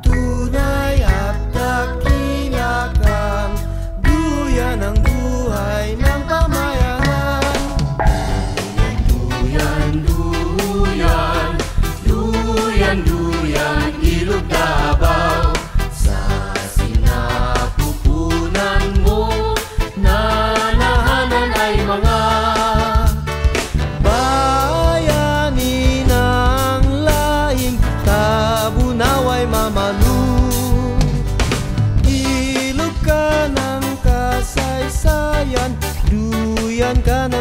Tunay at dakilagang duyan ang buhay ng pamayanan. Duyan, duyan, duyan, duyan, Ilog Davao. Sa sinapupunan mo, nanahanan ay mga bayani ng lahing Tabunaway Mamanu. Ilog ka ng kasaysayan, duyan ka ng